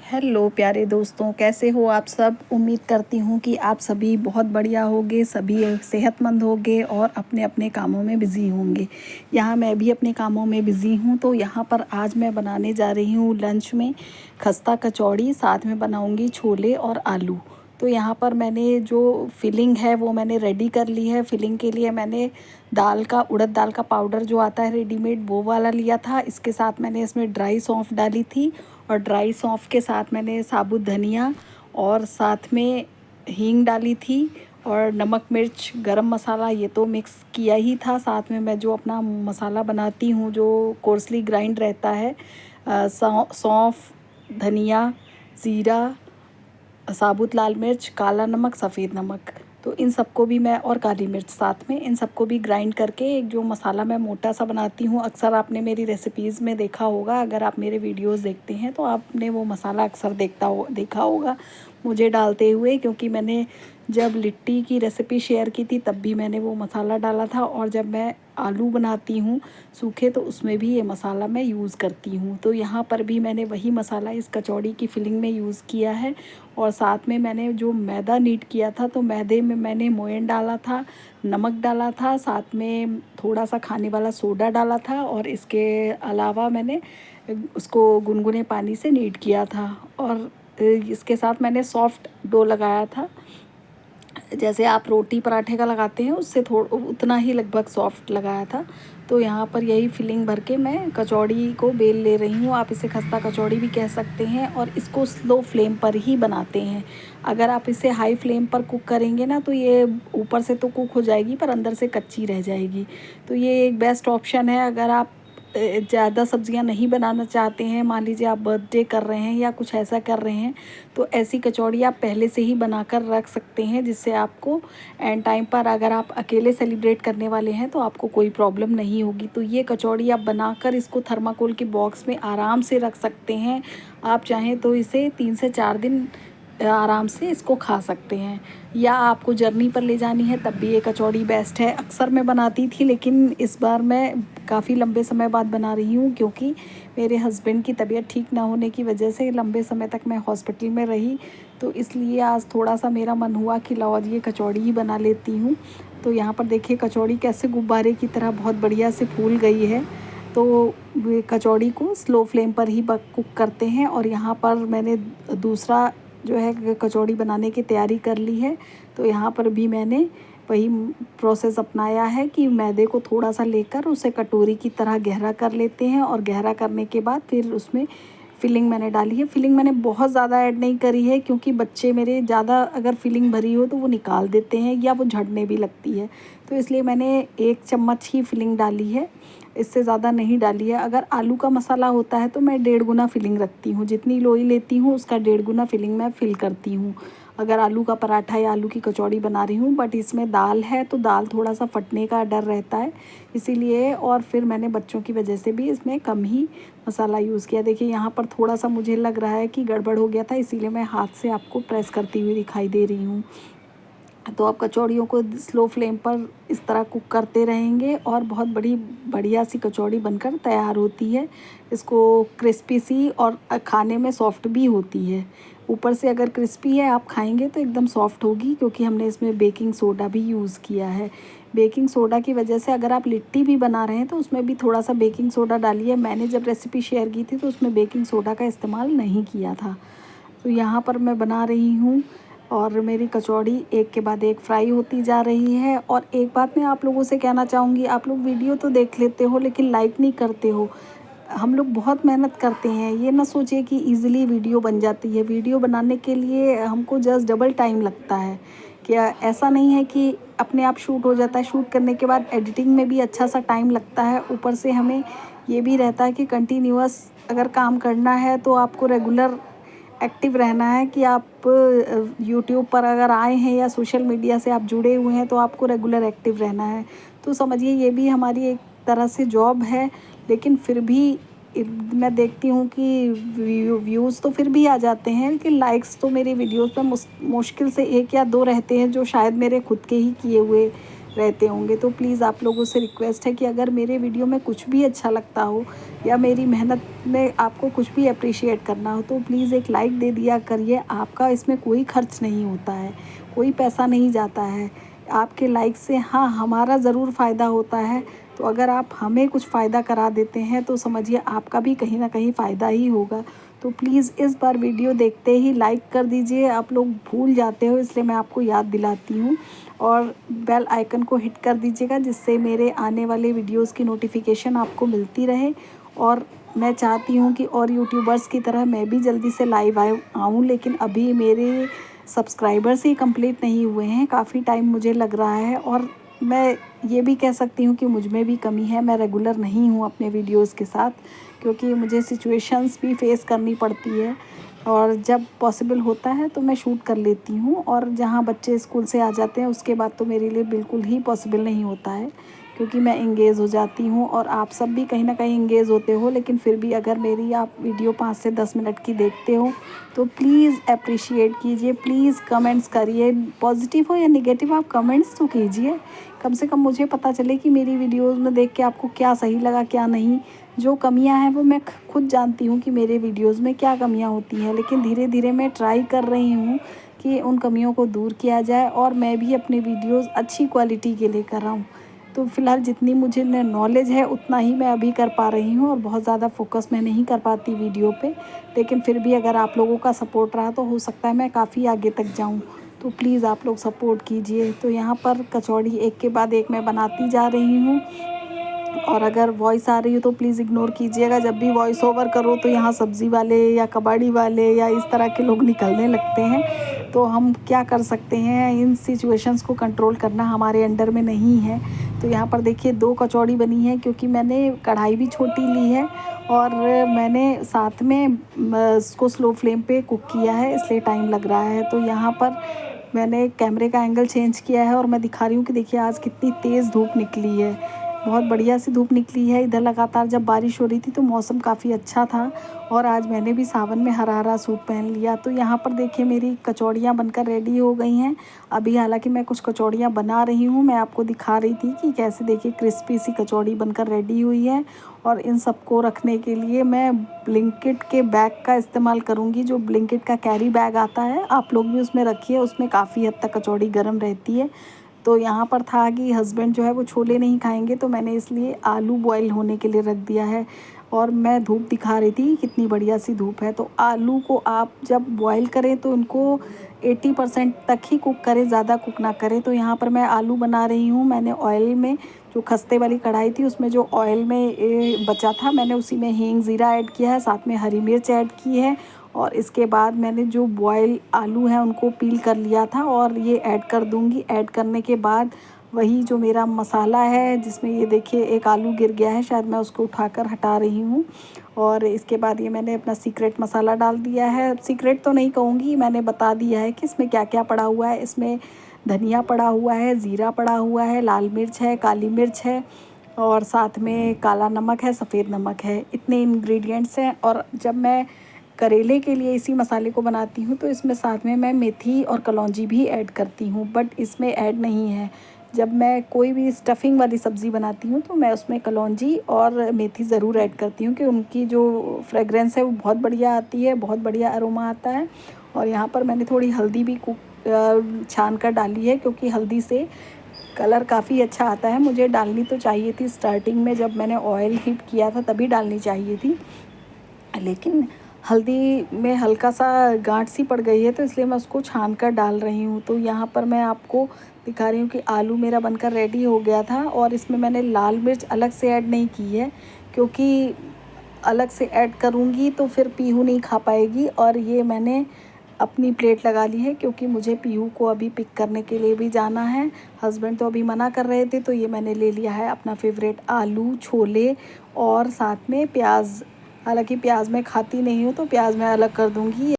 Hello प्यारे दोस्तों, कैसे हो आप सब। उम्मीद करती हूँ कि आप सभी बहुत बढ़िया होंगे, सभी सेहतमंद होंगे और अपने अपने कामों में बिज़ी होंगे। यहाँ मैं भी अपने कामों में बिज़ी हूँ। तो यहाँ पर आज मैं बनाने जा रही हूँ लंच में खस्ता कचौड़ी, साथ में बनाऊँगी छोले और आलू। तो यहाँ पर मैंने जो फिलिंग है वो मैंने रेडी कर ली है। फिलिंग के लिए मैंने उड़द दाल का पाउडर जो आता है रेडीमेड, वो वाला लिया था। इसके साथ मैंने इसमें ड्राई सौंफ डाली थी और ड्राई सौंफ के साथ मैंने साबुत धनिया और साथ में हींग डाली थी और नमक मिर्च गरम मसाला ये तो मिक्स किया ही था। साथ में मैं जो अपना मसाला बनाती हूँ जो कोर्सली ग्राइंड रहता है, सौंफ, धनिया, ज़ीरा, साबुत लाल मिर्च, काला नमक, सफ़ेद नमक, तो इन सबको भी मैं, और काली मिर्च साथ में, इन सबको भी ग्राइंड करके एक जो मसाला मैं मोटा सा बनाती हूँ। अक्सर आपने मेरी रेसिपीज़ में देखा होगा, अगर आप मेरे वीडियोस देखते हैं तो आपने वो मसाला अक्सर देखा होगा मुझे डालते हुए, क्योंकि मैंने जब लिट्टी की रेसिपी शेयर की थी तब भी मैंने वो मसाला डाला था, और जब मैं आलू बनाती हूँ सूखे तो उसमें भी ये मसाला मैं यूज़ करती हूँ। तो यहाँ पर भी मैंने वही मसाला इस कचौड़ी की फिलिंग में यूज़ किया है। और साथ में मैंने जो मैदा नीट किया था तो मैदे में मैंने मोयन डाला था, नमक डाला था, साथ में थोड़ा सा खाने वाला सोडा डाला था, और इसके अलावा मैंने उसको गुनगुने पानी से नीट किया था। और इसके साथ मैंने सॉफ्ट डो लगाया था, जैसे आप रोटी पराठे का लगाते हैं उससे थोड़ा उतना ही लगभग सॉफ्ट लगाया था। तो यहाँ पर यही फिलिंग भर के मैं कचौड़ी को बेल ले रही हूँ। आप इसे खस्ता कचौड़ी भी कह सकते हैं, और इसको स्लो फ्लेम पर ही बनाते हैं। अगर आप इसे हाई फ्लेम पर कुक करेंगे ना तो ये ऊपर से तो कुक हो जाएगी पर अंदर से कच्ची रह जाएगी। तो ये एक बेस्ट ऑप्शन है अगर आप ज़्यादा सब्जियां नहीं बनाना चाहते हैं। मान लीजिए आप बर्थडे कर रहे हैं या कुछ ऐसा कर रहे हैं, तो ऐसी कचौड़ी आप पहले से ही बनाकर रख सकते हैं, जिससे आपको एंड टाइम पर अगर आप अकेले सेलिब्रेट करने वाले हैं तो आपको कोई प्रॉब्लम नहीं होगी। तो ये कचौड़ी आप बनाकर इसको थर्माकोल के बॉक्स में आराम से रख सकते हैं। आप चाहें तो इसे 3 से 4 दिन आराम से इसको खा सकते हैं, या आपको जर्नी पर ले जानी है तब भी ये कचौड़ी बेस्ट है। अक्सर मैं बनाती थी लेकिन इस बार मैं काफ़ी लंबे समय बाद बना रही हूँ, क्योंकि मेरे हस्बैंड की तबीयत ठीक ना होने की वजह से लंबे समय तक मैं हॉस्पिटल में रही। तो इसलिए आज थोड़ा सा मेरा मन हुआ कि लाओ आज ये कचौड़ी ही बना लेती हूँ। तो यहाँ पर देखिए कचौड़ी कैसे गुब्बारे की तरह बहुत बढ़िया से फूल गई है। तो कचौड़ी को स्लो फ्लेम पर ही कुक करते हैं। और यहाँ पर मैंने दूसरा जो है कचौड़ी बनाने की तैयारी कर ली है। तो यहाँ पर भी मैंने वही प्रोसेस अपनाया है कि मैदे को थोड़ा सा लेकर उसे कटोरी की तरह गहरा कर लेते हैं, और गहरा करने के बाद फिर उसमें फिलिंग मैंने डाली है। फिलिंग मैंने बहुत ज़्यादा ऐड नहीं करी है, क्योंकि बच्चे मेरे ज़्यादा अगर फिलिंग भरी हो तो वो निकाल देते हैं या वो झड़ने भी लगती है। तो इसलिए मैंने 1 चम्मच ही फिलिंग डाली है, इससे ज़्यादा नहीं डाली है। अगर आलू का मसाला होता है तो मैं 1.5 गुना फिलिंग रखती हूँ, जितनी लोई लेती हूँ उसका 1.5 गुना फिलिंग मैं फिल करती हूँ अगर आलू का पराठा या आलू की कचौड़ी बना रही हूँ। बट इसमें दाल है तो दाल थोड़ा सा फटने का डर रहता है, इसीलिए। और फिर मैंने बच्चों की वजह से भी इसमें कम ही मसाला यूज़ किया। देखिए यहाँ पर थोड़ा सा मुझे लग रहा है कि गड़बड़ हो गया था, इसीलिए मैं हाथ से आपको प्रेस करती हुई दिखाई दे रही हूँ। तो आप कचौड़ियों को स्लो फ्लेम पर इस तरह कुक करते रहेंगे और बहुत बढ़िया सी कचौड़ी बनकर तैयार होती है। इसको क्रिस्पी सी और खाने में सॉफ्ट भी होती है। ऊपर से अगर क्रिस्पी है आप खाएंगे तो एकदम सॉफ्ट होगी, क्योंकि हमने इसमें बेकिंग सोडा भी यूज़ किया है। बेकिंग सोडा की वजह से अगर आप लिट्टी भी बना रहे हैं तो उसमें भी थोड़ा सा बेकिंग सोडा डालिए। मैंने जब रेसिपी शेयर की थी तो उसमें बेकिंग सोडा का इस्तेमाल नहीं किया था। तो यहाँ पर मैं बना रही हूँ और मेरी कचौड़ी एक के बाद एक फ्राई होती जा रही है। और एक बात मैं आप लोगों से कहना चाहूँगी, आप लोग वीडियो तो देख लेते हो लेकिन लाइक नहीं करते हो। हम लोग बहुत मेहनत करते हैं, ये ना सोचिए कि इजीली वीडियो बन जाती है। वीडियो बनाने के लिए हमको जस्ट डबल टाइम लगता है। क्या ऐसा नहीं है कि अपने आप शूट हो जाता है, शूट करने के बाद एडिटिंग में भी अच्छा सा टाइम लगता है। ऊपर से हमें ये भी रहता है कि कंटिन्यूअस अगर काम करना है तो आपको रेगुलर एक्टिव रहना है, कि आप यूट्यूब पर अगर आए हैं या सोशल मीडिया से आप जुड़े हुए हैं तो आपको रेगुलर एक्टिव रहना है। तो समझिए ये भी हमारी एक तरह से जॉब है। लेकिन फिर भी मैं देखती हूँ कि व्यूज़ तो फिर भी आ जाते हैं, लेकिन लाइक्स तो मेरी वीडियोस पर मुश्किल से 1 या 2 रहते हैं, जो शायद मेरे खुद के ही किए हुए रहते होंगे। तो प्लीज़ आप लोगों से रिक्वेस्ट है कि अगर मेरे वीडियो में कुछ भी अच्छा लगता हो या मेरी मेहनत में आपको कुछ भी अप्रिशिएट करना हो तो प्लीज़ एक लाइक दे दिया करिए। आपका इसमें कोई खर्च नहीं होता है, कोई पैसा नहीं जाता है। आपके लाइक से हाँ हमारा ज़रूर फ़ायदा होता है। तो अगर आप हमें कुछ फ़ायदा करा देते हैं तो समझिए आपका भी कहीं ना कहीं फ़ायदा ही होगा। तो प्लीज़ इस बार वीडियो देखते ही लाइक कर दीजिए। आप लोग भूल जाते हो इसलिए मैं आपको याद दिलाती हूँ। और बेल आइकन को हिट कर दीजिएगा जिससे मेरे आने वाले वीडियोस की नोटिफिकेशन आपको मिलती रहे। और मैं चाहती हूँ कि और यूट्यूबर्स की तरह मैं भी जल्दी से लाइव आऊँ, लेकिन अभी मेरे सब्सक्राइबर्स ही कंप्लीट नहीं हुए हैं, काफ़ी टाइम मुझे लग रहा है। और मैं ये भी कह सकती हूँ कि मुझ में भी कमी है, मैं रेगुलर नहीं हूँ अपने वीडियोज़ के साथ, क्योंकि मुझे सिचुएशंस भी फेस करनी पड़ती है। और जब पॉसिबल होता है तो मैं शूट कर लेती हूँ, और जहाँ बच्चे स्कूल से आ जाते हैं उसके बाद तो मेरे लिए बिल्कुल ही पॉसिबल नहीं होता है, क्योंकि मैं इंगेज हो जाती हूँ और आप सब भी कहीं ना कहीं इंगेज होते हो। लेकिन फिर भी अगर मेरी आप वीडियो 5 से 10 मिनट की देखते हो तो प्लीज़ अप्रिशिएट कीजिए, प्लीज़ कमेंट्स करिए, पॉजिटिव हो या नेगेटिव आप कमेंट्स तो कीजिए। कम से कम मुझे पता चले कि मेरी वीडियोस में देख के आपको क्या सही लगा क्या नहीं। जो कमियां हैं वो मैं खुद जानती हूँ कि मेरे वीडियोस में क्या कमियां होती हैं, लेकिन धीरे धीरे मैं ट्राई कर रही हूँ कि उन कमियों को दूर किया जाए और मैं भी अपने वीडियोस अच्छी क्वालिटी के लेकर आऊँ। तो फ़िलहाल जितनी मुझे नॉलेज है उतना ही मैं अभी कर पा रही हूँ, और बहुत ज़्यादा फोकस मैं नहीं कर पाती वीडियो पे। लेकिन फिर भी अगर आप लोगों का सपोर्ट रहा तो हो सकता है मैं काफ़ी आगे तक जाऊँ। तो प्लीज़ आप लोग सपोर्ट कीजिए। तो यहाँ पर कचौड़ी एक के बाद एक मैं बनाती जा रही हूँ, और अगर वॉइस आ रही हो तो प्लीज़ इग्नोर कीजिएगा। जब भी वॉइस ओवर करो तो यहाँ सब्ज़ी वाले या कबाड़ी वाले या इस तरह के लोग निकलने लगते हैं। तो हम क्या कर सकते हैं, इन सिचुएशंस को कंट्रोल करना हमारे अंडर में नहीं है। तो यहाँ पर देखिए 2 कचौड़ी बनी है, क्योंकि मैंने कढ़ाई भी छोटी ली है और मैंने साथ में इसको स्लो फ्लेम पे कुक किया है, इसलिए टाइम लग रहा है। तो यहाँ पर मैंने कैमरे का एंगल चेंज किया है और मैं दिखा रही हूँ कि देखिए आज कितनी तेज़ धूप निकली है, बहुत बढ़िया सी धूप निकली है। इधर लगातार जब बारिश हो रही थी तो मौसम काफ़ी अच्छा था, और आज मैंने भी सावन में हरा हरा सूट पहन लिया। तो यहाँ पर देखिए मेरी कचौड़ियाँ बनकर रेडी हो गई हैं। अभी हालांकि मैं कुछ कचौड़ियाँ बना रही हूँ, मैं आपको दिखा रही थी कि कैसे देखिए क्रिस्पी सी कचौड़ी बनकर रेडी हुई है। और इन सबको रखने के लिए मैं ब्लिंकिट के बैग का इस्तेमाल करूँगी। जो ब्लिंकिट का कैरी बैग आता है आप लोग भी उसमें रखिए, उसमें काफ़ी हद तक कचौड़ी गर्म रहती है। तो यहाँ पर था कि हस्बैंड जो है वो छोले नहीं खाएंगे, तो मैंने इसलिए आलू बॉईल होने के लिए रख दिया है। और मैं धूप दिखा रही थी कितनी बढ़िया सी धूप है। तो आलू को आप जब बॉईल करें तो इनको 80% तक ही कुक करें, ज़्यादा कुक ना करें। तो यहाँ पर मैं आलू बना रही हूँ। मैंने ऑयल में जो खस्ते वाली कढ़ाई थी उसमें जो ऑयल में बचा था मैंने उसी में हींग ज़ीरा ऐड किया है, साथ में हरी मिर्च ऐड की है। और इसके बाद मैंने जो बॉयल आलू हैं उनको पील कर लिया था और ये ऐड कर दूँगी। ऐड करने के बाद वही जो मेरा मसाला है, जिसमें ये देखिए एक आलू गिर गया है, शायद मैं उसको उठाकर हटा रही हूँ। और इसके बाद ये मैंने अपना सीक्रेट मसाला डाल दिया है। सीक्रेट तो नहीं कहूँगी, मैंने बता दिया है कि इसमें क्या क्या पड़ा हुआ है। इसमें धनिया पड़ा हुआ है, ज़ीरा पड़ा हुआ है, लाल मिर्च है, काली मिर्च है, और साथ में काला नमक है, सफ़ेद नमक है। इतने इंग्रेडिएंट्स हैं। और जब मैं करेले के लिए इसी मसाले को बनाती हूँ तो इसमें साथ में मैं मेथी और कलौंजी भी ऐड करती हूँ, बट इसमें ऐड नहीं है। जब मैं कोई भी स्टफिंग वाली सब्ज़ी बनाती हूँ तो मैं उसमें कलौंजी और मेथी ज़रूर ऐड करती हूँ, कि उनकी जो फ्रेगरेंस है वो बहुत बढ़िया आती है, बहुत बढ़िया अरोमा आता है। और यहाँ पर मैंने थोड़ी हल्दी भी छान कर डाली है, क्योंकि हल्दी से कलर काफ़ी अच्छा आता है। मुझे डालनी तो चाहिए थी स्टार्टिंग में, जब मैंने ऑयल हीट किया था तभी डालनी चाहिए थी, लेकिन हल्दी में हल्का सा गांठ सी पड़ गई है तो इसलिए मैं उसको छान कर डाल रही हूँ। तो यहाँ पर मैं आपको दिखा रही हूँ कि आलू मेरा बनकर रेडी हो गया था। और इसमें मैंने लाल मिर्च अलग से ऐड नहीं की है, क्योंकि अलग से ऐड करूँगी तो फिर पीहू नहीं खा पाएगी। और ये मैंने अपनी प्लेट लगा ली है, क्योंकि मुझे पीहू को अभी पिक करने के लिए भी जाना है। हस्बैंड तो अभी मना कर रहे थे, तो ये मैंने ले लिया है अपना फेवरेट आलू, छोले और साथ में प्याज। हालांकि प्याज मैं खाती नहीं हूँ तो प्याज मैं अलग कर दूँगी।